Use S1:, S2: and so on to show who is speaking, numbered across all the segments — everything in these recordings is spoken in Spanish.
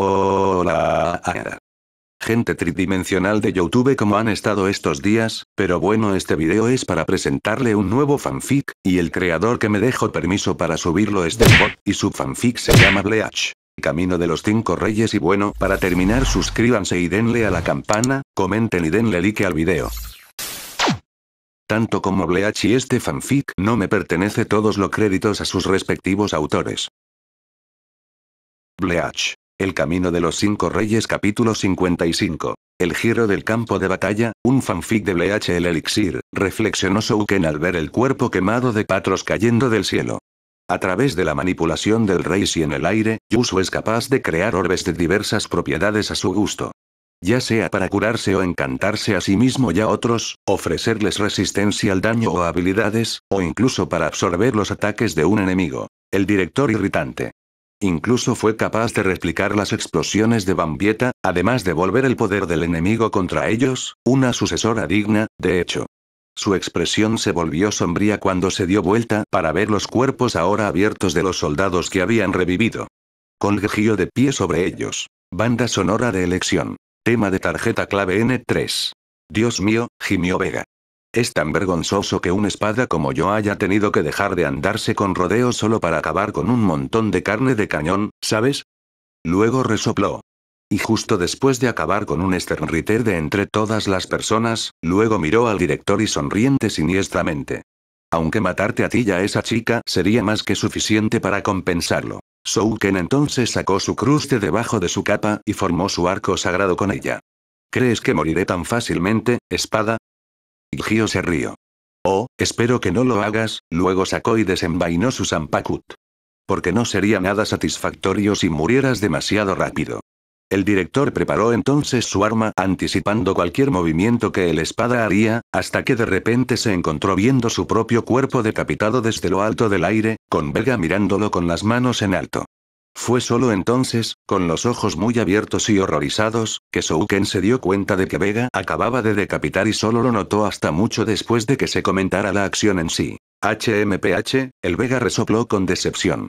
S1: Hola. Gente tridimensional de YouTube, ¿cómo han estado estos días? Pero bueno, este video es para presentarle un nuevo fanfic, y el creador que me dejó permiso para subirlo es Delbot, y su fanfic se llama Bleach, Camino de los 5 Reyes. Y bueno, para terminar, suscríbanse y denle a la campana, comenten y denle like al video. Tanto como Bleach y este fanfic no me pertenece todos los créditos a sus respectivos autores. Bleach, El Camino de los 5 Reyes, capítulo 55. El giro del campo de batalla, un fanfic de Bleach. El elixir, reflexionó Shouken al ver el cuerpo quemado de Patros cayendo del cielo. A través de la manipulación del rey y en el aire, Yusu es capaz de crear orbes de diversas propiedades a su gusto. Ya sea para curarse o encantarse a sí mismo y a otros, ofrecerles resistencia al daño o habilidades, o incluso para absorber los ataques de un enemigo. El director irritante. Incluso fue capaz de replicar las explosiones de Bambieta, además de volver el poder del enemigo contra ellos, una sucesora digna, de hecho. Su expresión se volvió sombría cuando se dio vuelta para ver los cuerpos ahora abiertos de los soldados que habían revivido. Con Gejio de pie sobre ellos. Banda sonora de elección. Tema de tarjeta clave N3. Dios mío, gimió Vega. Es tan vergonzoso que una espada como yo haya tenido que dejar de andarse con rodeos solo para acabar con un montón de carne de cañón, ¿sabes? Luego resopló. Y justo después de acabar con un Sternritter de entre todas las personas, luego miró al director y sonriente siniestramente. Aunque matarte a ti y a esa chica sería más que suficiente para compensarlo. Shouken entonces sacó su cruz de debajo de su capa y formó su arco sagrado con ella. ¿Crees que moriré tan fácilmente, espada? Gio se rió. Oh, espero que no lo hagas. Luego sacó y desenvainó su Zanpakuto. Porque no sería nada satisfactorio si murieras demasiado rápido. El director preparó entonces su arma, anticipando cualquier movimiento que el espada haría, hasta que de repente se encontró viendo su propio cuerpo decapitado desde lo alto del aire, con Vega mirándolo con las manos en alto. Fue solo entonces, con los ojos muy abiertos y horrorizados, que Shouken se dio cuenta de que Vega acababa de decapitar y solo lo notó hasta mucho después de que se comentara la acción en sí. HMPH, el Vega resopló con decepción.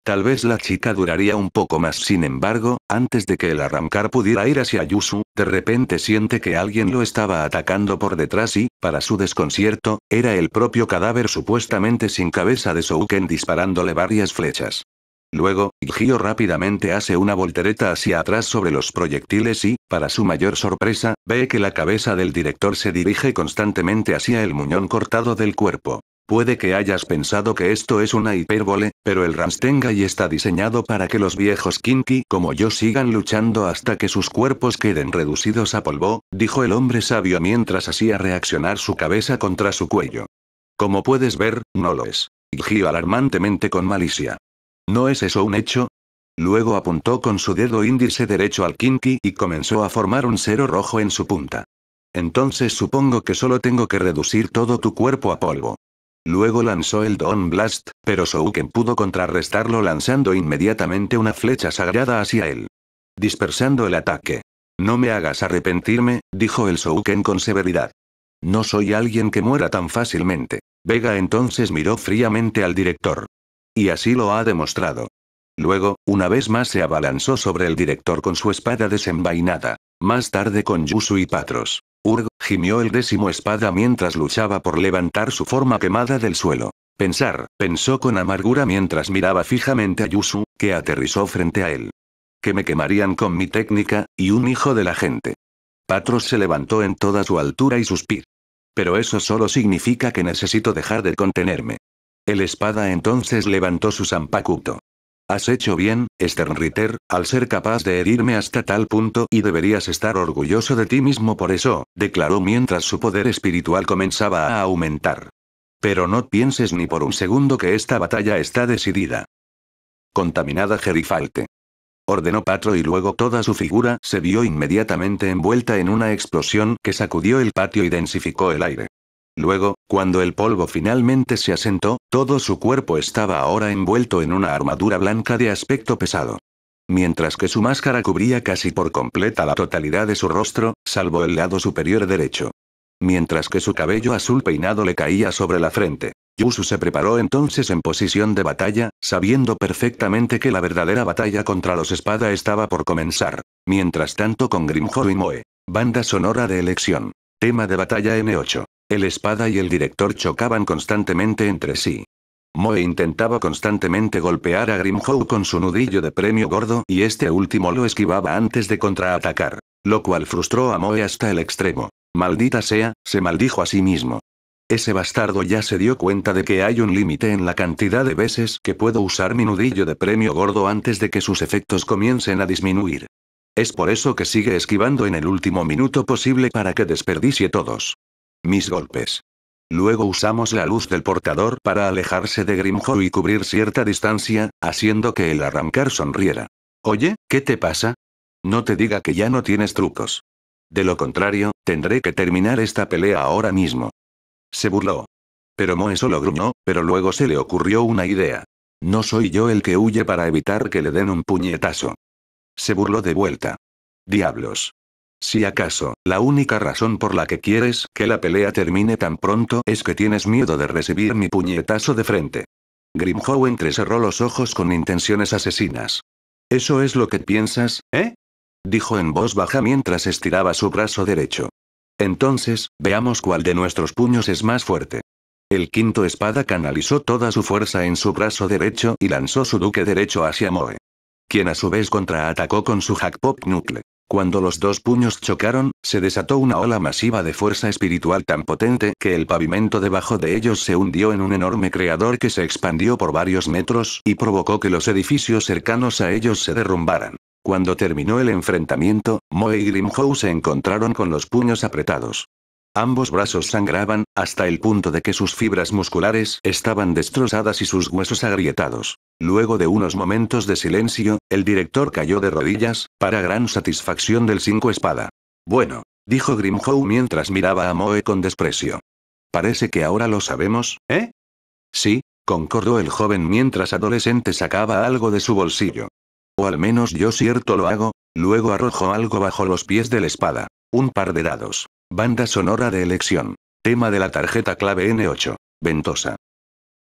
S1: Tal vez la chica duraría un poco más. Sin embargo, antes de que el arrancar pudiera ir hacia Yusu, de repente siente que alguien lo estaba atacando por detrás y, para su desconcierto, era el propio cadáver supuestamente sin cabeza de Shouken disparándole varias flechas. Luego, Gio rápidamente hace una voltereta hacia atrás sobre los proyectiles y, para su mayor sorpresa, ve que la cabeza del director se dirige constantemente hacia el muñón cortado del cuerpo. Puede que hayas pensado que esto es una hipérbole, pero el Rasengan está diseñado para que los viejos Kinky como yo sigan luchando hasta que sus cuerpos queden reducidos a polvo, dijo el hombre sabio mientras hacía reaccionar su cabeza contra su cuello. Como puedes ver, no lo es. Gio alarmantemente con malicia. ¿No es eso un hecho? Luego apuntó con su dedo índice derecho al Kinky y comenzó a formar un cero rojo en su punta. Entonces supongo que solo tengo que reducir todo tu cuerpo a polvo. Luego lanzó el Dawn Blast, pero Shouken pudo contrarrestarlo lanzando inmediatamente una flecha sagrada hacia él. Dispersando el ataque. No me hagas arrepentirme, dijo el Shouken con severidad. No soy alguien que muera tan fácilmente. Vega entonces miró fríamente al director. Y así lo ha demostrado. Luego, una vez más se abalanzó sobre el director con su espada desenvainada. Más tarde con Yusu y Patros. Urg, gimió el 10º espada mientras luchaba por levantar su forma quemada del suelo. Pensó con amargura mientras miraba fijamente a Yusu, que aterrizó frente a él. Que me quemarían con mi técnica, y un hijo de la gente. Patros se levantó en toda su altura y suspiró. Pero eso solo significa que necesito dejar de contenerme. El espada entonces levantó su Zanpakuto. Has hecho bien, Sternritter, al ser capaz de herirme hasta tal punto y deberías estar orgulloso de ti mismo por eso, declaró mientras su poder espiritual comenzaba a aumentar. Pero no pienses ni por un segundo que esta batalla está decidida. Contaminada Gerifalte. Ordenó Patro y luego toda su figura se vio inmediatamente envuelta en una explosión que sacudió el patio y densificó el aire. Luego, cuando el polvo finalmente se asentó, todo su cuerpo estaba ahora envuelto en una armadura blanca de aspecto pesado. Mientras que su máscara cubría casi por completa la totalidad de su rostro, salvo el lado superior derecho. Mientras que su cabello azul peinado le caía sobre la frente. Yusu se preparó entonces en posición de batalla, sabiendo perfectamente que la verdadera batalla contra los espada estaba por comenzar. Mientras tanto con Grimjow y Moe. Banda sonora de elección. Tema de batalla N8. El espada y el director chocaban constantemente entre sí. Moe intentaba constantemente golpear a Grimjow con su nudillo de premio gordo y este último lo esquivaba antes de contraatacar. Lo cual frustró a Moe hasta el extremo. Maldita sea, se maldijo a sí mismo. Ese bastardo ya se dio cuenta de que hay un límite en la cantidad de veces que puedo usar mi nudillo de premio gordo antes de que sus efectos comiencen a disminuir. Es por eso que sigue esquivando en el último minuto posible para que desperdicie todos mis golpes. Luego usamos la luz del portador para alejarse de Grimjow y cubrir cierta distancia, haciendo que el arrancar sonriera. Oye, ¿qué te pasa? No te diga que ya no tienes trucos. De lo contrario, tendré que terminar esta pelea ahora mismo. Se burló. Pero Moe solo gruñó, pero luego se le ocurrió una idea. No soy yo el que huye para evitar que le den un puñetazo. Se burló de vuelta. Diablos. Si acaso, la única razón por la que quieres que la pelea termine tan pronto es que tienes miedo de recibir mi puñetazo de frente. Grimjow entrecerró los ojos con intenciones asesinas. ¿Eso es lo que piensas, dijo en voz baja mientras estiraba su brazo derecho. Entonces, veamos cuál de nuestros puños es más fuerte. El quinto espada canalizó toda su fuerza en su brazo derecho y lanzó su duque derecho hacia Moe, quien a su vez contraatacó con su Hackpop Knuckle. Cuando los dos puños chocaron, se desató una ola masiva de fuerza espiritual tan potente que el pavimento debajo de ellos se hundió en un enorme creador que se expandió por varios metros y provocó que los edificios cercanos a ellos se derrumbaran. Cuando terminó el enfrentamiento, Moe y Grimjow se encontraron con los puños apretados. Ambos brazos sangraban, hasta el punto de que sus fibras musculares estaban destrozadas y sus huesos agrietados. Luego de unos momentos de silencio, el director cayó de rodillas, para gran satisfacción del cinco espada. Bueno, dijo Grimjow mientras miraba a Moe con desprecio. Parece que ahora lo sabemos, ¿eh? Sí, concordó el joven mientras adolescente sacaba algo de su bolsillo. O al menos yo cierto lo hago. Luego arrojó algo bajo los pies de la espada. Un par de dados. Banda sonora de elección. Tema de la tarjeta clave N8. Ventosa.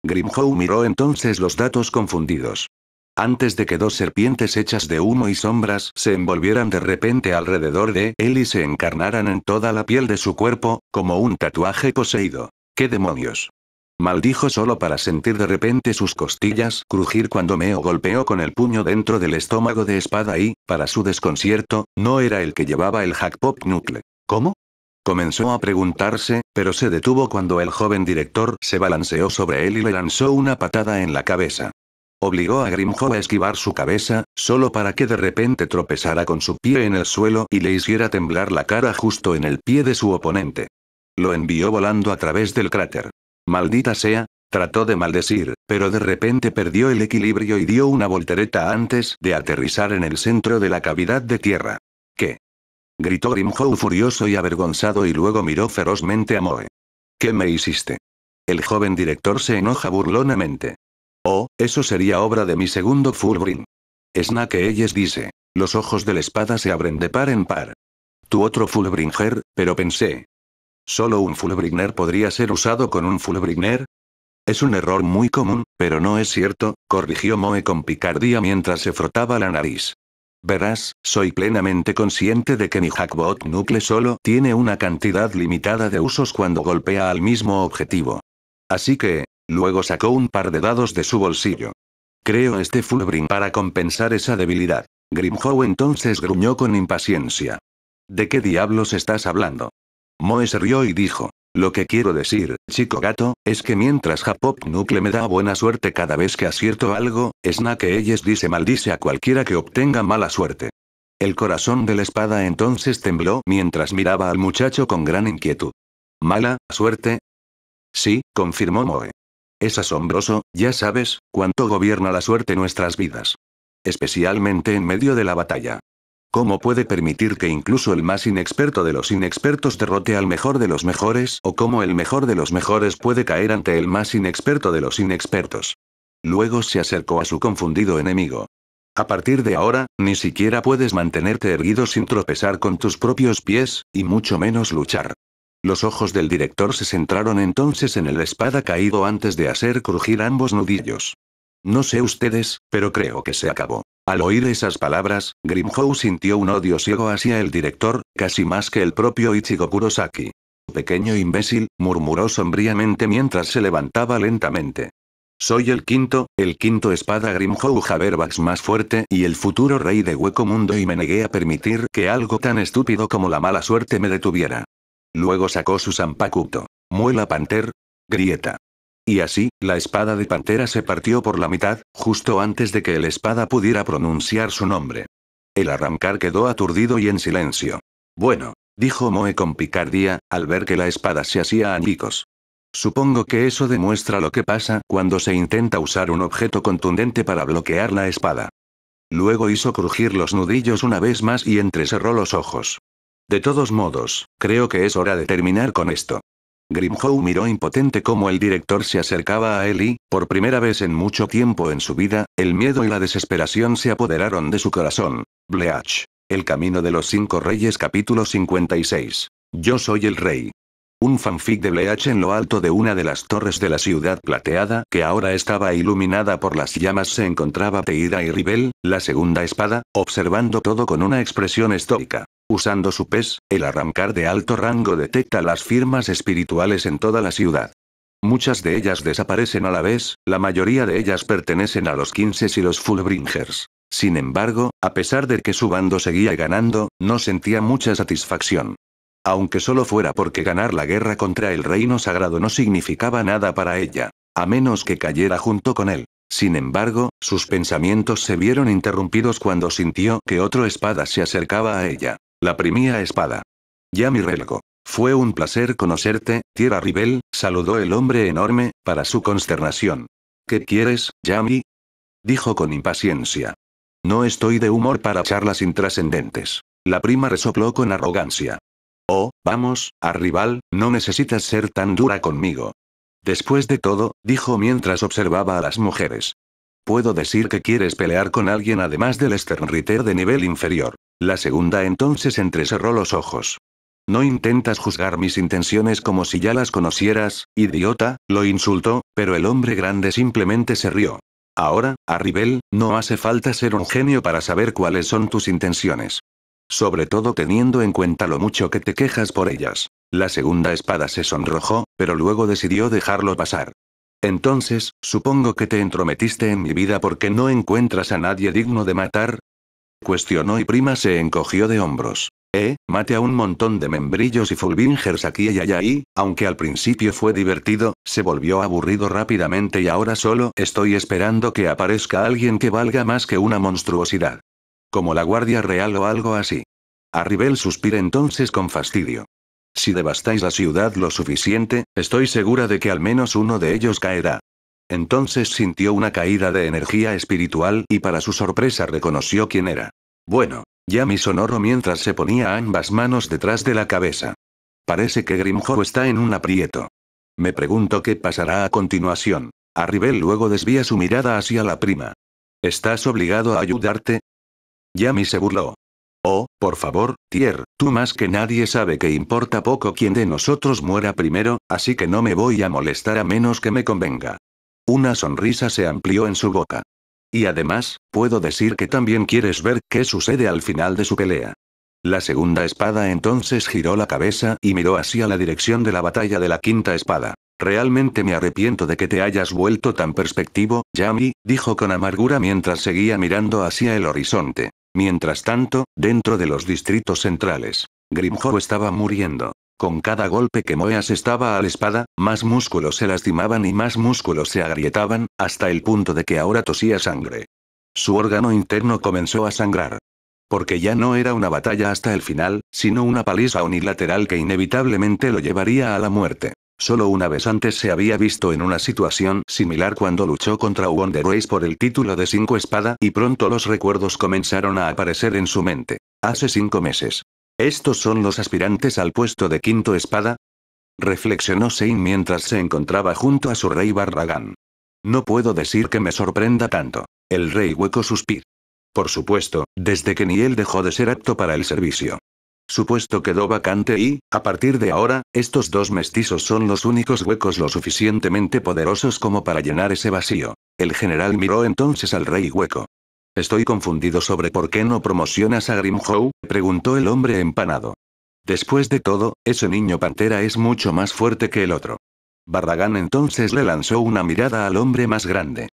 S1: Grimjow miró entonces los datos confundidos. Antes de que dos serpientes hechas de humo y sombras se envolvieran de repente alrededor de él y se encarnaran en toda la piel de su cuerpo, como un tatuaje poseído. ¿Qué demonios? Maldijo solo para sentir de repente sus costillas crujir cuando Meo golpeó con el puño dentro del estómago de espada y, para su desconcierto, no era el que llevaba el Hackpop Knuckle. ¿Cómo? Comenzó a preguntarse, pero se detuvo cuando el joven director se balanceó sobre él y le lanzó una patada en la cabeza. Obligó a Grimjow a esquivar su cabeza, solo para que de repente tropezara con su pie en el suelo y le hiciera temblar la cara justo en el pie de su oponente. Lo envió volando a través del cráter. Maldita sea, trató de maldecir, pero de repente perdió el equilibrio y dio una voltereta antes de aterrizar en el centro de la cavidad de tierra. ¿Qué? Gritó Grimjow furioso y avergonzado y luego miró ferozmente a Moe. ¿Qué me hiciste? El joven director se enoja burlonamente. Oh, eso sería obra de mi segundo Fullbring. Snake Eyes dice. Los ojos de la espada se abren de par en par. Tu otro Fullbringer, pero pensé. ¿Solo un Fullbringer podría ser usado con un Fullbringer? Es un error muy común, pero no es cierto, corrigió Moe con picardía mientras se frotaba la nariz. Verás, soy plenamente consciente de que mi Hackpop Knuckle solo tiene una cantidad limitada de usos cuando golpea al mismo objetivo. Así que, luego sacó un par de dados de su bolsillo. Creo este Fullbring para compensar esa debilidad. Grimjow entonces gruñó con impaciencia. ¿De qué diablos estás hablando? Moe se rió y dijo. Lo que quiero decir, chico gato, es que mientras Hackpop Knuckle me da buena suerte cada vez que acierto algo, Snake Eyes dice maldice a cualquiera que obtenga mala suerte. El corazón de la espada entonces tembló mientras miraba al muchacho con gran inquietud. ¿Mala suerte? Sí, confirmó Moe. Es asombroso, ya sabes, cuánto gobierna la suerte nuestras vidas. Especialmente en medio de la batalla. ¿Cómo puede permitir que incluso el más inexperto de los inexpertos derrote al mejor de los mejores? ¿O cómo el mejor de los mejores puede caer ante el más inexperto de los inexpertos? Luego se acercó a su confundido enemigo. A partir de ahora, ni siquiera puedes mantenerte erguido sin tropezar con tus propios pies, y mucho menos luchar. Los ojos del director se centraron entonces en el espada caído antes de hacer crujir ambos nudillos. No sé ustedes, pero creo que se acabó. Al oír esas palabras, Grimhow sintió un odio ciego hacia el director, casi más que el propio Ichigo Kurosaki. Pequeño imbécil, murmuró sombríamente mientras se levantaba lentamente. Soy el quinto espada Grimhow Haverbax más fuerte y el futuro rey de Hueco Mundo y me negué a permitir que algo tan estúpido como la mala suerte me detuviera. Luego sacó su Zanpakuto. Muela Panther. Grieta. Y así, la espada de Pantera se partió por la mitad, justo antes de que el espada pudiera pronunciar su nombre. El arrancar quedó aturdido y en silencio. Bueno, dijo Moe con picardía, al ver que la espada se hacía añicos. Supongo que eso demuestra lo que pasa cuando se intenta usar un objeto contundente para bloquear la espada. Luego hizo crujir los nudillos una vez más y entrecerró los ojos. De todos modos, creo que es hora de terminar con esto. Grimhow miró impotente cómo el director se acercaba a él y, por primera vez en mucho tiempo en su vida, el miedo y la desesperación se apoderaron de su corazón. Bleach. El camino de los 5 reyes capítulo 56. Yo soy el rey. Un fanfic de Bleach en lo alto de una de las torres de la ciudad plateada que ahora estaba iluminada por las llamas se encontraba Teida y Ribel, la segunda espada, observando todo con una expresión estoica. Usando su pez, el arrancar de alto rango detecta las firmas espirituales en toda la ciudad. Muchas de ellas desaparecen a la vez, la mayoría de ellas pertenecen a los 15 y los Fullbringers. Sin embargo, a pesar de que su bando seguía ganando, no sentía mucha satisfacción. Aunque solo fuera porque ganar la guerra contra el reino sagrado no significaba nada para ella, a menos que cayera junto con él. Sin embargo, sus pensamientos se vieron interrumpidos cuando sintió que otro espada se acercaba a ella. La primera espada. Yami Relgo. Fue un placer conocerte, Tierra Ribel, saludó el hombre enorme, para su consternación. ¿Qué quieres, Yami? Dijo con impaciencia. No estoy de humor para charlas intrascendentes. La prima resopló con arrogancia. Oh, vamos, Arrival, no necesitas ser tan dura conmigo. Después de todo, dijo mientras observaba a las mujeres. Puedo decir que quieres pelear con alguien además del Sternritter de nivel inferior. La segunda entonces entrecerró los ojos. No intentas juzgar mis intenciones como si ya las conocieras, idiota, lo insultó, pero el hombre grande simplemente se rió. Ahora, Arribel, no hace falta ser un genio para saber cuáles son tus intenciones. Sobre todo teniendo en cuenta lo mucho que te quejas por ellas. La segunda espada se sonrojó, pero luego decidió dejarlo pasar. Entonces, supongo que te entrometiste en mi vida porque no encuentras a nadie digno de matar. Cuestionó y prima se encogió de hombros. Mate a un montón de membrillos y Fullbringers aquí y allá y, aunque al principio fue divertido, se volvió aburrido rápidamente y ahora solo estoy esperando que aparezca alguien que valga más que una monstruosidad. Como la Guardia Real o algo así. Arribel suspira entonces con fastidio. Si devastáis la ciudad lo suficiente, estoy segura de que al menos uno de ellos caerá. Entonces sintió una caída de energía espiritual y para su sorpresa reconoció quién era. Bueno, Yami sonoro mientras se ponía ambas manos detrás de la cabeza. Parece que Grimhow está en un aprieto. Me pregunto qué pasará a continuación. Arribel luego desvía su mirada hacia la prima. ¿Estás obligado a ayudarte? Yami se burló. Oh, por favor, Tier, tú más que nadie sabe que importa poco quién de nosotros muera primero, así que no me voy a molestar a menos que me convenga. Una sonrisa se amplió en su boca. Y además, puedo decir que también quieres ver qué sucede al final de su pelea. La segunda espada entonces giró la cabeza y miró hacia la dirección de la batalla de la quinta espada. Realmente me arrepiento de que te hayas vuelto tan perspectivo, Yami, dijo con amargura mientras seguía mirando hacia el horizonte. Mientras tanto, dentro de los distritos centrales, Grimhow estaba muriendo. Con cada golpe que Moe asestaba a la espada, más músculos se lastimaban y más músculos se agrietaban, hasta el punto de que ahora tosía sangre. Su órgano interno comenzó a sangrar. Porque ya no era una batalla hasta el final, sino una paliza unilateral que inevitablemente lo llevaría a la muerte. Solo una vez antes se había visto en una situación similar cuando luchó contra Wonder Race por el título de 5 espada y pronto los recuerdos comenzaron a aparecer en su mente. Hace 5 meses. ¿Estos son los aspirantes al puesto de quinto espada? Reflexionó Sein mientras se encontraba junto a su rey Barragán. No puedo decir que me sorprenda tanto. El rey hueco suspiró. Por supuesto, desde que Niel dejó de ser apto para el servicio. Su puesto quedó vacante y, a partir de ahora, estos dos mestizos son los únicos huecos lo suficientemente poderosos como para llenar ese vacío. El general miró entonces al rey hueco. Estoy confundido sobre por qué no promocionas a Grimhow, preguntó el hombre empanado. Después de todo, ese niño pantera es mucho más fuerte que el otro. Barragán entonces le lanzó una mirada al hombre más grande.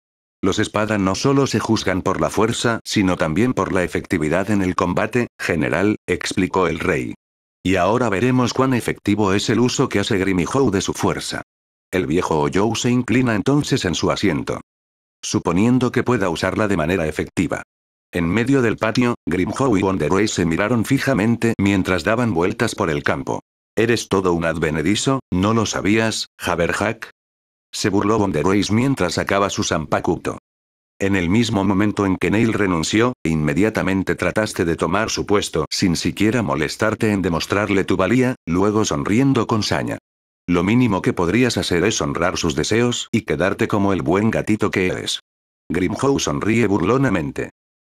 S1: Los espada no solo se juzgan por la fuerza, sino también por la efectividad en el combate, general, explicó el rey. Y ahora veremos cuán efectivo es el uso que hace Grimhow de su fuerza. El viejo Oyou se inclina entonces en su asiento. Suponiendo que pueda usarla de manera efectiva. En medio del patio, Grimhow y Wonderway se miraron fijamente mientras daban vueltas por el campo. ¿Eres todo un advenedizo, no lo sabías, Haberhack? Se burló Wonderway mientras sacaba su Zanpakuto. En el mismo momento en que Neil renunció, inmediatamente trataste de tomar su puesto sin siquiera molestarte en demostrarle tu valía, luego sonriendo con saña. Lo mínimo que podrías hacer es honrar sus deseos y quedarte como el buen gatito que eres. Grimhow sonríe burlonamente.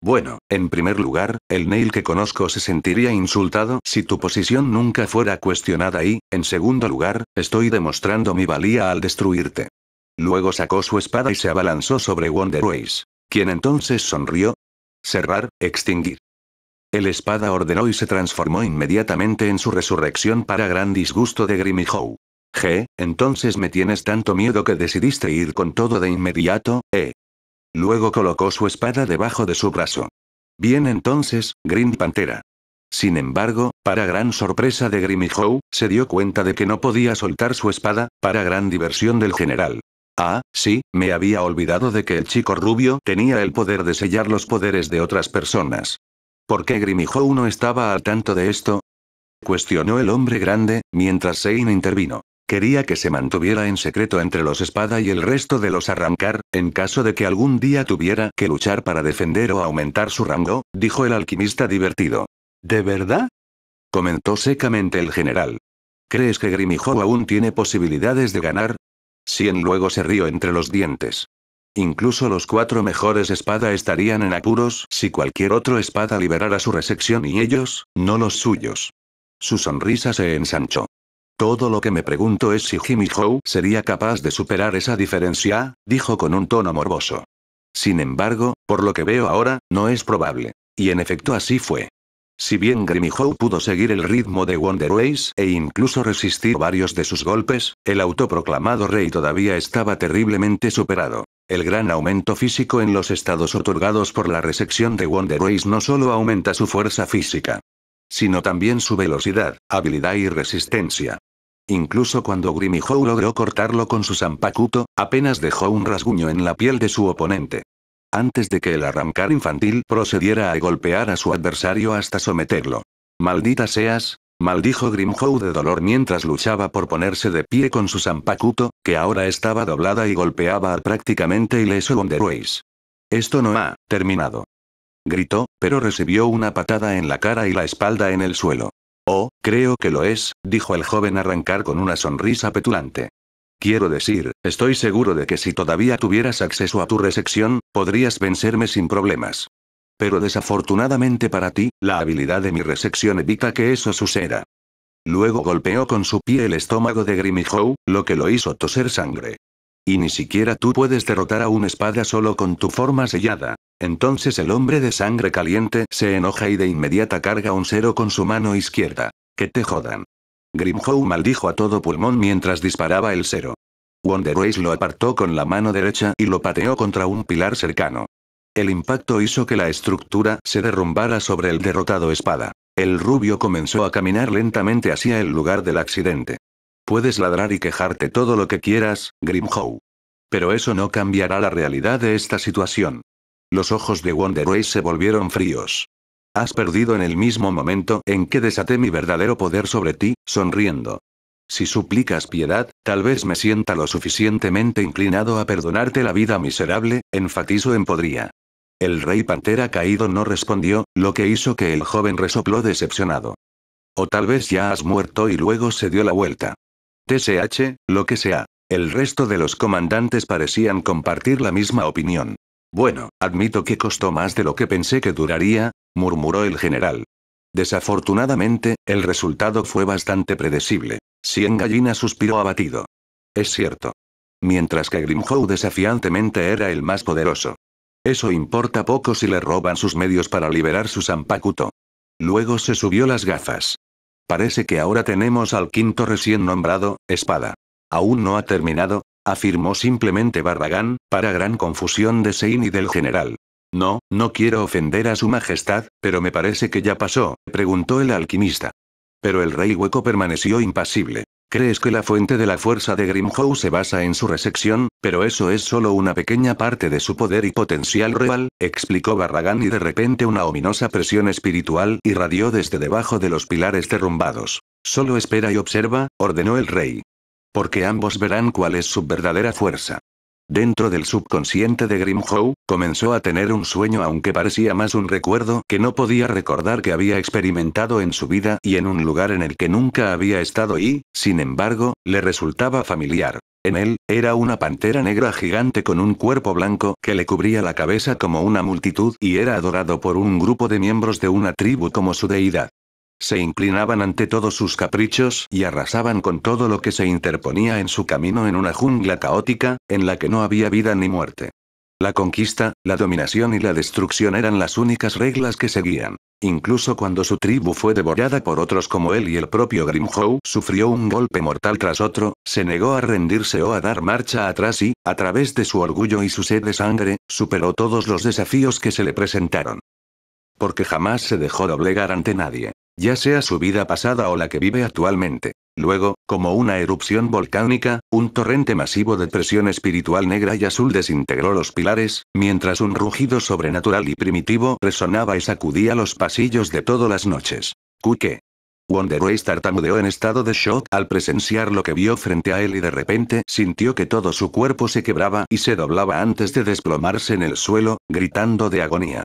S1: Bueno, en primer lugar, el Neil que conozco se sentiría insultado si tu posición nunca fuera cuestionada y, en segundo lugar, estoy demostrando mi valía al destruirte. Luego sacó su espada y se abalanzó sobre Wonderways, quien entonces sonrió. Cerrar, extinguir. El espada ordenó y se transformó inmediatamente en su resurrección para gran disgusto de Grimhow. Entonces me tienes tanto miedo que decidiste ir con todo de inmediato, Luego colocó su espada debajo de su brazo. Bien entonces, Grim Pantera. Sin embargo, para gran sorpresa de Grimhow, se dio cuenta de que no podía soltar su espada, para gran diversión del general. Ah, sí, me había olvidado de que el chico rubio tenía el poder de sellar los poderes de otras personas. ¿Por qué Grimhow no estaba al tanto de esto? Cuestionó el hombre grande, mientras Sein intervino. Quería que se mantuviera en secreto entre los espada y el resto de los arrancar, en caso de que algún día tuviera que luchar para defender o aumentar su rango, dijo el alquimista divertido. ¿De verdad? Comentó secamente el general. ¿Crees que Grimhow aún tiene posibilidades de ganar? Sien luego se rió entre los dientes. Incluso los 4 mejores espada estarían en apuros si cualquier otro espada liberara su resección y ellos, no los suyos. Su sonrisa se ensanchó. Todo lo que me pregunto es si Grimhow sería capaz de superar esa diferencia, dijo con un tono morboso. Sin embargo, por lo que veo ahora, no es probable. Y en efecto así fue. Si bien Grimhow pudo seguir el ritmo de Wonderways e incluso resistir varios de sus golpes, el autoproclamado rey todavía estaba terriblemente superado. El gran aumento físico en los estados otorgados por la resección de Wonderways no solo aumenta su fuerza física, sino también su velocidad, habilidad y resistencia. Incluso cuando Grimhow logró cortarlo con su Zanpakuto, apenas dejó un rasguño en la piel de su oponente. Antes de que el arrancar infantil procediera a golpear a su adversario hasta someterlo. Maldita seas, maldijo Grimhow de dolor mientras luchaba por ponerse de pie con su Zanpakuto, que ahora estaba doblada y golpeaba al prácticamente ileso Wonderways. Esto no ha terminado. Gritó, pero recibió una patada en la cara y la espalda en el suelo. Oh, creo que lo es, dijo el joven arrancar con una sonrisa petulante. Quiero decir, estoy seguro de que si todavía tuvieras acceso a tu resección, podrías vencerme sin problemas. Pero desafortunadamente para ti, la habilidad de mi resección evita que eso suceda. Luego golpeó con su pie el estómago de Grimhow, lo que lo hizo toser sangre. Y ni siquiera tú puedes derrotar a una espada solo con tu forma sellada. Entonces el hombre de sangre caliente se enoja y de inmediata carga un 0 con su mano izquierda. Que te jodan. Grimhow maldijo a todo pulmón mientras disparaba el 0. Wonderways lo apartó con la mano derecha y lo pateó contra un pilar cercano. El impacto hizo que la estructura se derrumbara sobre el derrotado espada. El rubio comenzó a caminar lentamente hacia el lugar del accidente. Puedes ladrar y quejarte todo lo que quieras, Grimhow. Pero eso no cambiará la realidad de esta situación. Los ojos de Wonderways se volvieron fríos. Has perdido en el mismo momento en que desaté mi verdadero poder sobre ti, sonriendo. Si suplicas piedad, tal vez me sienta lo suficientemente inclinado a perdonarte la vida miserable, enfatizo en podría. El rey pantera caído no respondió, lo que hizo que el joven resopló decepcionado. O tal vez ya has muerto y luego se dio la vuelta. TSH, lo que sea. El resto de los comandantes parecían compartir la misma opinión. Bueno, admito que costó más de lo que pensé que duraría, murmuró el general. Desafortunadamente, el resultado fue bastante predecible. Cien Gallina suspiró abatido. Es cierto. Mientras que Grimhow desafiantemente era el más poderoso. Eso importa poco si le roban sus medios para liberar su Zanpakuto. Luego se subió las gafas. Parece que ahora tenemos al quinto recién nombrado, espada. Aún no ha terminado, afirmó simplemente Barragán, para gran confusión de Sein y del general. No, no quiero ofender a su majestad, pero me parece que ya pasó, preguntó el alquimista. Pero el rey hueco permaneció impasible. ¿Crees que la fuente de la fuerza de Grimhow se basa en su resección? Pero eso es solo una pequeña parte de su poder y potencial real, explicó Barragán y de repente una ominosa presión espiritual irradió desde debajo de los pilares derrumbados. Solo espera y observa, ordenó el rey. Porque ambos verán cuál es su verdadera fuerza. Dentro del subconsciente de Grimhow, comenzó a tener un sueño aunque parecía más un recuerdo que no podía recordar que había experimentado en su vida y en un lugar en el que nunca había estado y, sin embargo, le resultaba familiar. En él, era una pantera negra gigante con un cuerpo blanco que le cubría la cabeza como una multitud y era adorado por un grupo de miembros de una tribu como su deidad. Se inclinaban ante todos sus caprichos y arrasaban con todo lo que se interponía en su camino en una jungla caótica, en la que no había vida ni muerte. La conquista, la dominación y la destrucción eran las únicas reglas que seguían. Incluso cuando su tribu fue devorada por otros como él y el propio Grimhow sufrió un golpe mortal tras otro, se negó a rendirse o a dar marcha atrás y, a través de su orgullo y su sed de sangre, superó todos los desafíos que se le presentaron. Porque jamás se dejó doblegar ante nadie. Ya sea su vida pasada o la que vive actualmente. Luego, como una erupción volcánica, un torrente masivo de presión espiritual negra y azul desintegró los pilares, mientras un rugido sobrenatural y primitivo resonaba y sacudía los pasillos de todas las noches. ¿Qué? Wonderways tartamudeó en estado de shock al presenciar lo que vio frente a él y de repente sintió que todo su cuerpo se quebraba y se doblaba antes de desplomarse en el suelo, gritando de agonía.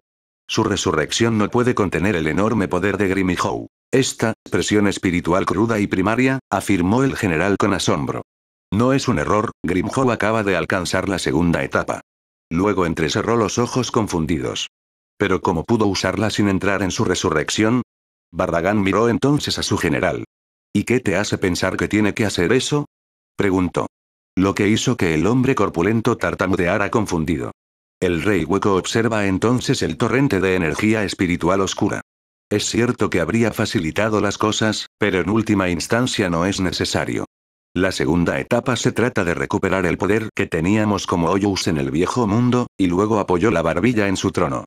S1: Su resurrección no puede contener el enorme poder de Grimhow. Esta, presión espiritual cruda y primaria, afirmó el general con asombro. No es un error, Grimhow acaba de alcanzar la segunda etapa. Luego entrecerró los ojos confundidos. ¿Pero cómo pudo usarla sin entrar en su resurrección? Barragán miró entonces a su general. ¿Y qué te hace pensar que tiene que hacer eso? Preguntó. Lo que hizo que el hombre corpulento tartamudeara confundido. El rey hueco observa entonces el torrente de energía espiritual oscura. Es cierto que habría facilitado las cosas, pero en última instancia no es necesario. La segunda etapa se trata de recuperar el poder que teníamos como Hoyous en el viejo mundo, y luego apoyó la barbilla en su trono.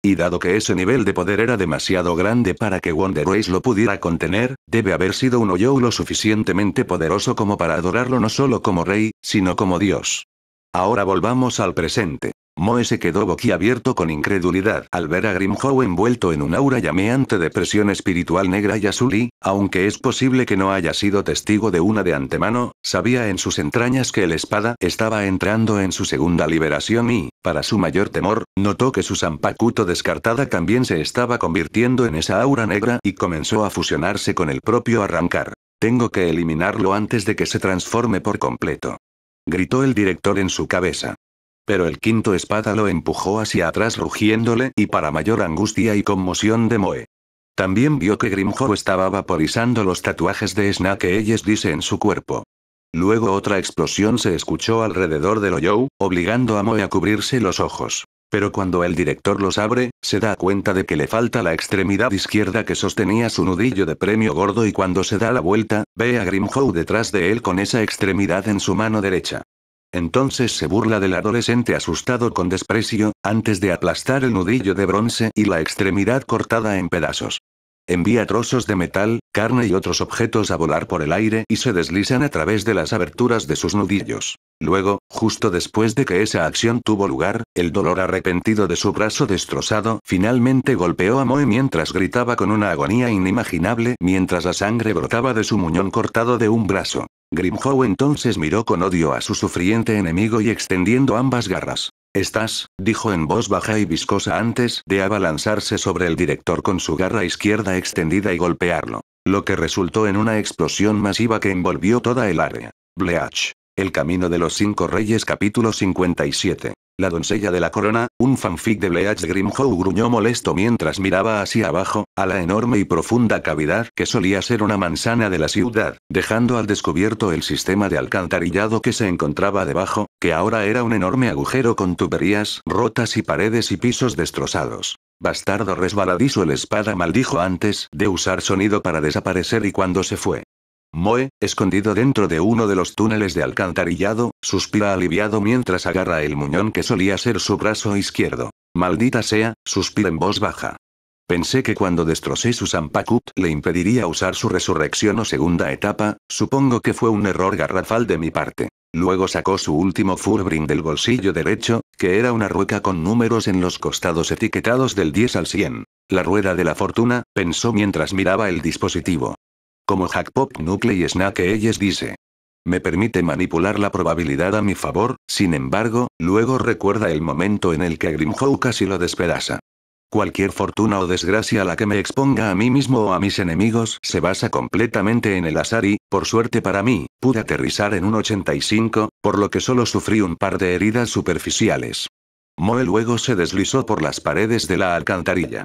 S1: Y dado que ese nivel de poder era demasiado grande para que Wonderways lo pudiera contener, debe haber sido un Hoyou lo suficientemente poderoso como para adorarlo no solo como rey, sino como Dios. Ahora volvamos al presente. Moe se quedó boquiabierto con incredulidad al ver a Grimhow envuelto en un aura llameante de presión espiritual negra y azul y, aunque es posible que no haya sido testigo de una de antemano, sabía en sus entrañas que el espada estaba entrando en su segunda liberación y, para su mayor temor, notó que su Zanpakuto descartada también se estaba convirtiendo en esa aura negra y comenzó a fusionarse con el propio arrancar. Tengo que eliminarlo antes de que se transforme por completo. Gritó el director en su cabeza. Pero el quinto espada lo empujó hacia atrás rugiéndole y para mayor angustia y conmoción de Moe. También vio que Grimhow estaba vaporizando los tatuajes de Snake Eyes dice en su cuerpo. Luego otra explosión se escuchó alrededor del Hoyou, obligando a Moe a cubrirse los ojos. Pero cuando el director los abre, se da cuenta de que le falta la extremidad izquierda que sostenía su nudillo de premio gordo y cuando se da la vuelta, ve a Grimhow detrás de él con esa extremidad en su mano derecha. Entonces se burla del adolescente asustado con desprecio, antes de aplastar el nudillo de bronce y la extremidad cortada en pedazos. Envía trozos de metal, carne y otros objetos a volar por el aire y se deslizan a través de las aberturas de sus nudillos. Luego, justo después de que esa acción tuvo lugar, el dolor arrepentido de su brazo destrozado finalmente golpeó a Moe mientras gritaba con una agonía inimaginable mientras la sangre brotaba de su muñón cortado de un brazo. Grimhow entonces miró con odio a su sufriente enemigo y extendiendo ambas garras. «Estás», dijo en voz baja y viscosa antes de abalanzarse sobre el director con su garra izquierda extendida y golpearlo. Lo que resultó en una explosión masiva que envolvió toda el área. Bleach. El camino de los 5 reyes capítulo 57. La doncella de la corona, un fanfic de Bleach Grimhow gruñó molesto mientras miraba hacia abajo, a la enorme y profunda cavidad que solía ser una manzana de la ciudad, dejando al descubierto el sistema de alcantarillado que se encontraba debajo, que ahora era un enorme agujero con tuberías rotas y paredes y pisos destrozados. Bastardo resbaladizo, el espada maldijo antes de usar sonido para desaparecer y cuando se fue. Moe, escondido dentro de uno de los túneles de alcantarillado, suspira aliviado mientras agarra el muñón que solía ser su brazo izquierdo. Maldita sea, suspira en voz baja. Pensé que cuando destrocé su Zanpakuto le impediría usar su resurrección o segunda etapa, supongo que fue un error garrafal de mi parte. Luego sacó su último Fullbring del bolsillo derecho, que era una rueca con números en los costados etiquetados del 10 al 100. La rueda de la fortuna, pensó mientras miraba el dispositivo. Como Jackpot Nuclei Snack Eyes dice. Me permite manipular la probabilidad a mi favor, sin embargo, luego recuerda el momento en el que Grimhow casi lo despedaza. Cualquier fortuna o desgracia a la que me exponga a mí mismo o a mis enemigos se basa completamente en el azar y, por suerte para mí, pude aterrizar en un 85, por lo que solo sufrí un par de heridas superficiales. Moe luego se deslizó por las paredes de la alcantarilla.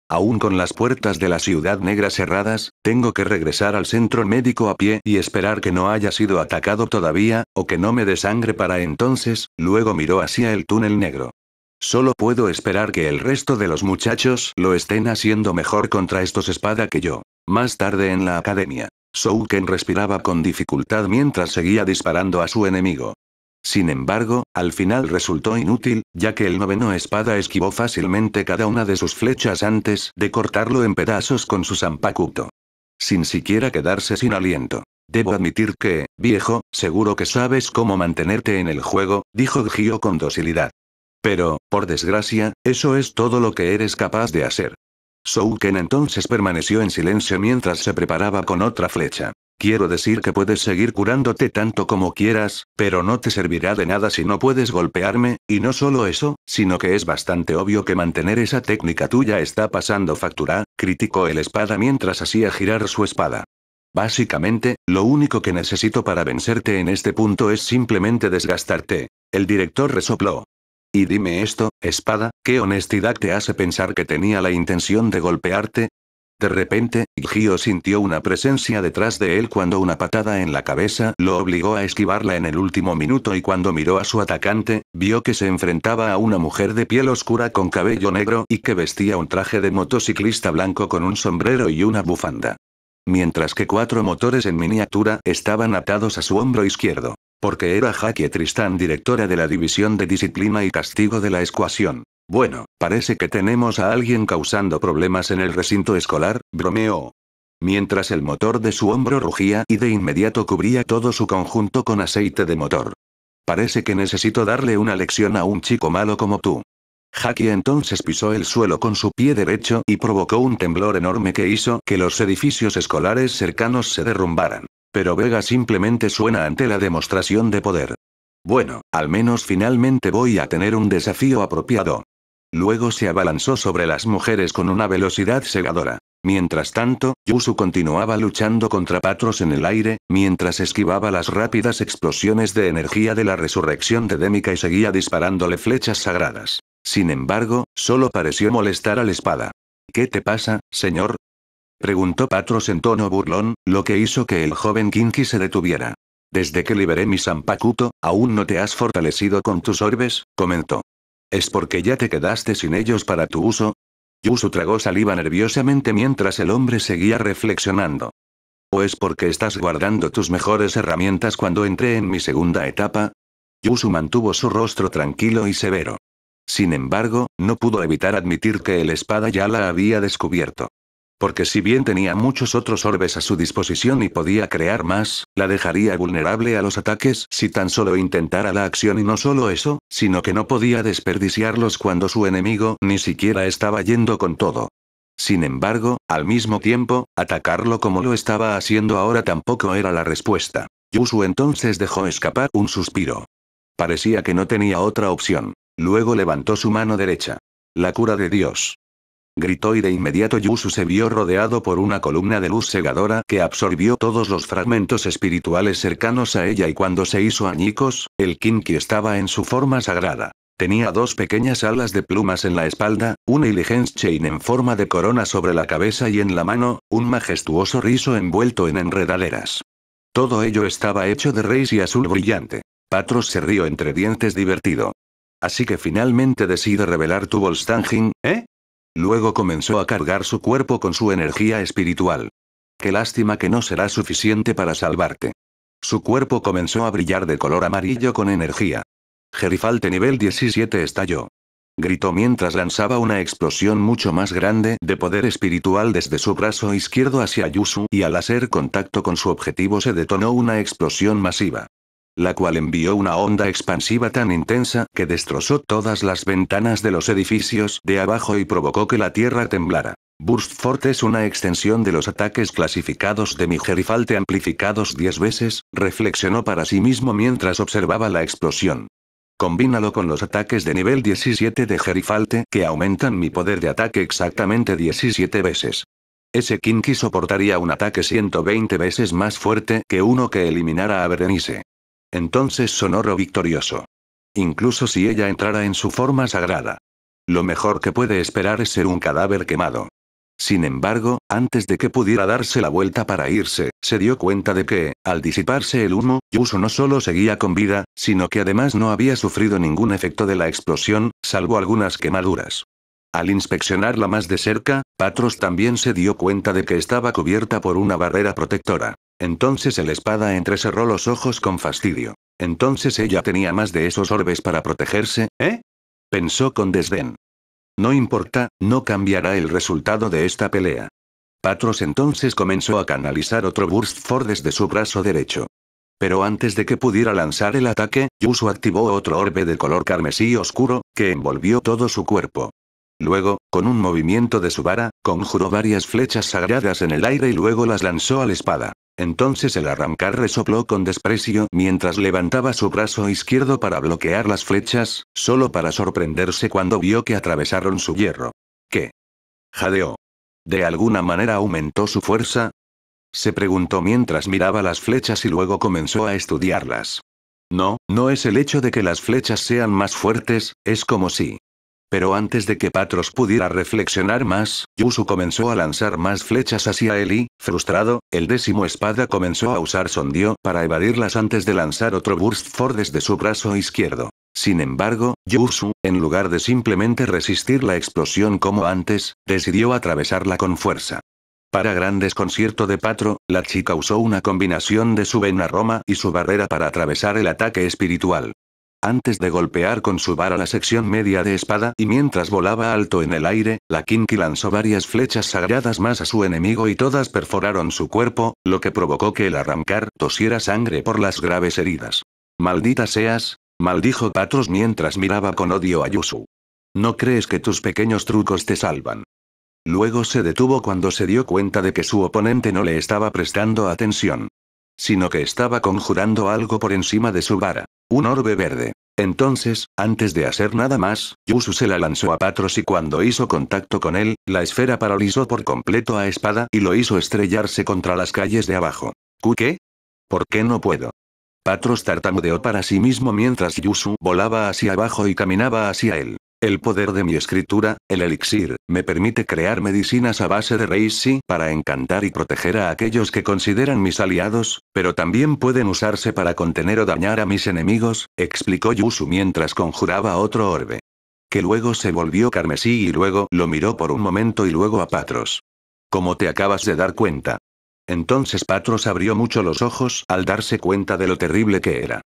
S1: Aún con las puertas de la ciudad negra cerradas, tengo que regresar al centro médico a pie y esperar que no haya sido atacado todavía, o que no me dé sangre para entonces. Luego miró hacia el túnel negro. Solo puedo esperar que el resto de los muchachos lo estén haciendo mejor contra estos espada que yo. Más tarde en la academia, Souken respiraba con dificultad mientras seguía disparando a su enemigo. Sin embargo, al final resultó inútil, ya que el noveno espada esquivó fácilmente cada una de sus flechas antes de cortarlo en pedazos con su Zanpakuto. Sin siquiera quedarse sin aliento. Debo admitir que, viejo, seguro que sabes cómo mantenerte en el juego, dijo Gio con docilidad. Pero, por desgracia, eso es todo lo que eres capaz de hacer. Souken entonces permaneció en silencio mientras se preparaba con otra flecha. Quiero decir que puedes seguir curándote tanto como quieras, pero no te servirá de nada si no puedes golpearme, y no solo eso, sino que es bastante obvio que mantener esa técnica tuya está pasando factura, criticó el espada mientras hacía girar su espada. Básicamente, lo único que necesito para vencerte en este punto es simplemente desgastarte. El director resopló. Y dime esto, espada, ¿qué honestidad te hace pensar que tenía la intención de golpearte? De repente, Gio sintió una presencia detrás de él cuando una patada en la cabeza lo obligó a esquivarla en el último minuto y cuando miró a su atacante, vio que se enfrentaba a una mujer de piel oscura con cabello negro y que vestía un traje de motociclista blanco con un sombrero y una bufanda. Mientras que 4 motores en miniatura estaban atados a su hombro izquierdo. Porque era Jackie Tristan, directora de la División de Disciplina y Castigo de la Escuación. Bueno, parece que tenemos a alguien causando problemas en el recinto escolar, bromeó. Mientras el motor de su hombro rugía y de inmediato cubría todo su conjunto con aceite de motor. Parece que necesito darle una lección a un chico malo como tú. Jackie entonces pisó el suelo con su pie derecho y provocó un temblor enorme que hizo que los edificios escolares cercanos se derrumbaran. Pero Vega simplemente suena ante la demostración de poder. Bueno, al menos finalmente voy a tener un desafío apropiado. Luego se abalanzó sobre las mujeres con una velocidad cegadora. Mientras tanto, Yusu continuaba luchando contra Patros en el aire, mientras esquivaba las rápidas explosiones de energía de la resurrección de Demika y seguía disparándole flechas sagradas. Sin embargo, solo pareció molestar a la espada. ¿Qué te pasa, señor?, preguntó Patros en tono burlón, lo que hizo que el joven Kinky se detuviera. Desde que liberé mi Zanpakuto, ¿aún no te has fortalecido con tus orbes?, comentó. ¿Es porque ya te quedaste sin ellos para tu uso? Yusu tragó saliva nerviosamente mientras el hombre seguía reflexionando. ¿O es porque estás guardando tus mejores herramientas cuando entré en mi segunda etapa? Yusu mantuvo su rostro tranquilo y severo. Sin embargo, no pudo evitar admitir que el espada ya la había descubierto. Porque si bien tenía muchos otros orbes a su disposición y podía crear más, la dejaría vulnerable a los ataques si tan solo intentara la acción y no solo eso, sino que no podía desperdiciarlos cuando su enemigo ni siquiera estaba yendo con todo. Sin embargo, al mismo tiempo, atacarlo como lo estaba haciendo ahora tampoco era la respuesta. Yusu entonces dejó escapar un suspiro. Parecía que no tenía otra opción. Luego levantó su mano derecha. La cura de Dios. Gritó y de inmediato Yusu se vio rodeado por una columna de luz cegadora que absorbió todos los fragmentos espirituales cercanos a ella y cuando se hizo añicos, el Kinki estaba en su forma sagrada. Tenía dos pequeñas alas de plumas en la espalda, una Illigence Chain en forma de corona sobre la cabeza y en la mano, un majestuoso rizo envuelto en enredaderas. Todo ello estaba hecho de raíz y azul brillante. Patros se rió entre dientes divertido. Así que finalmente decide revelar tu Volstaging, ¿eh? Luego comenzó a cargar su cuerpo con su energía espiritual. Qué lástima que no será suficiente para salvarte. Su cuerpo comenzó a brillar de color amarillo con energía. Gerifalte nivel 17 estalló. Gritó mientras lanzaba una explosión mucho más grande de poder espiritual desde su brazo izquierdo hacia Yusu y al hacer contacto con su objetivo se detonó una explosión masiva. La cual envió una onda expansiva tan intensa que destrozó todas las ventanas de los edificios de abajo y provocó que la tierra temblara. Burst Force es una extensión de los ataques clasificados de mi Gerifalte amplificados 10 veces, reflexionó para sí mismo mientras observaba la explosión. Combínalo con los ataques de nivel 17 de Gerifalte que aumentan mi poder de ataque exactamente 17 veces. Ese Kinki soportaría un ataque 120 veces más fuerte que uno que eliminara a Berenice. Entonces Sonoro victorioso. Incluso si ella entrara en su forma sagrada. Lo mejor que puede esperar es ser un cadáver quemado. Sin embargo, antes de que pudiera darse la vuelta para irse, se dio cuenta de que, al disiparse el humo, Yusu no solo seguía con vida, sino que además no había sufrido ningún efecto de la explosión, salvo algunas quemaduras. Al inspeccionarla más de cerca, Patros también se dio cuenta de que estaba cubierta por una barrera protectora. Entonces el espada entrecerró los ojos con fastidio. Entonces ella tenía más de esos orbes para protegerse, ¿eh? Pensó con desdén. No importa, no cambiará el resultado de esta pelea. Patros entonces comenzó a canalizar otro Burst Force desde su brazo derecho. Pero antes de que pudiera lanzar el ataque, Yusu activó otro orbe de color carmesí oscuro, que envolvió todo su cuerpo. Luego, con un movimiento de su vara, conjuró varias flechas sagradas en el aire y luego las lanzó a la espada. Entonces el arrancar resopló con desprecio mientras levantaba su brazo izquierdo para bloquear las flechas, solo para sorprenderse cuando vio que atravesaron su hierro. ¿Qué? Jadeó. ¿De alguna manera aumentó su fuerza? Se preguntó mientras miraba las flechas y luego comenzó a estudiarlas. No, no es el hecho de que las flechas sean más fuertes, es como si. Pero antes de que Patros pudiera reflexionar más, Yusu comenzó a lanzar más flechas hacia él y, frustrado, el 10º espada comenzó a usar Sondio para evadirlas antes de lanzar otro Burst Force desde su brazo izquierdo. Sin embargo, Yusu, en lugar de simplemente resistir la explosión como antes, decidió atravesarla con fuerza. Para gran desconcierto de Patro, la chica usó una combinación de su vena Roma y su barrera para atravesar el ataque espiritual. Antes de golpear con su vara la sección media de espada y mientras volaba alto en el aire, la Kinki lanzó varias flechas sagradas más a su enemigo y todas perforaron su cuerpo, lo que provocó que el arrancar tosiera sangre por las graves heridas. «Maldita seas», maldijo Patros mientras miraba con odio a Yusu. «¿No crees que tus pequeños trucos te salvan?» Luego se detuvo cuando se dio cuenta de que su oponente no le estaba prestando atención. Sino que estaba conjurando algo por encima de su vara. Un orbe verde. Entonces, antes de hacer nada más, Yusu se la lanzó a Patros y cuando hizo contacto con él, la esfera paralizó por completo a espada y lo hizo estrellarse contra las calles de abajo. ¿Qué? ¿Por qué no puedo? Patros tartamudeó para sí mismo mientras Yusu volaba hacia abajo y caminaba hacia él. El poder de mi escritura, el elixir, me permite crear medicinas a base de Reishi para encantar y proteger a aquellos que consideran mis aliados, pero también pueden usarse para contener o dañar a mis enemigos, explicó Yusu mientras conjuraba otro orbe. Que luego se volvió carmesí y luego lo miró por un momento y luego a Patros. ¿Cómo te acabas de dar cuenta? Entonces Patros abrió mucho los ojos al darse cuenta de lo terrible que era.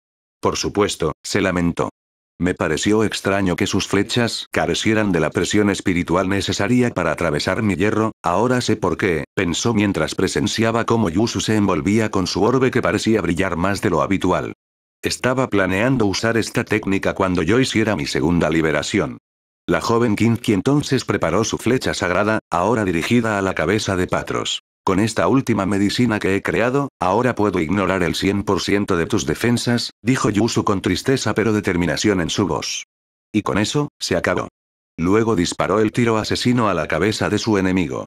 S1: Por supuesto, se lamentó. Me pareció extraño que sus flechas carecieran de la presión espiritual necesaria para atravesar mi hierro, ahora sé por qué, pensó mientras presenciaba cómo Yusu se envolvía con su orbe que parecía brillar más de lo habitual. Estaba planeando usar esta técnica cuando yo hiciera mi segunda liberación. La joven Kinki entonces preparó su flecha sagrada, ahora dirigida a la cabeza de Patros. Con esta última medicina que he creado, ahora puedo ignorar el 100% de tus defensas, dijo Yusu con tristeza pero determinación en su voz. Y con eso, se acabó. Luego disparó el tiro asesino a la cabeza de su enemigo.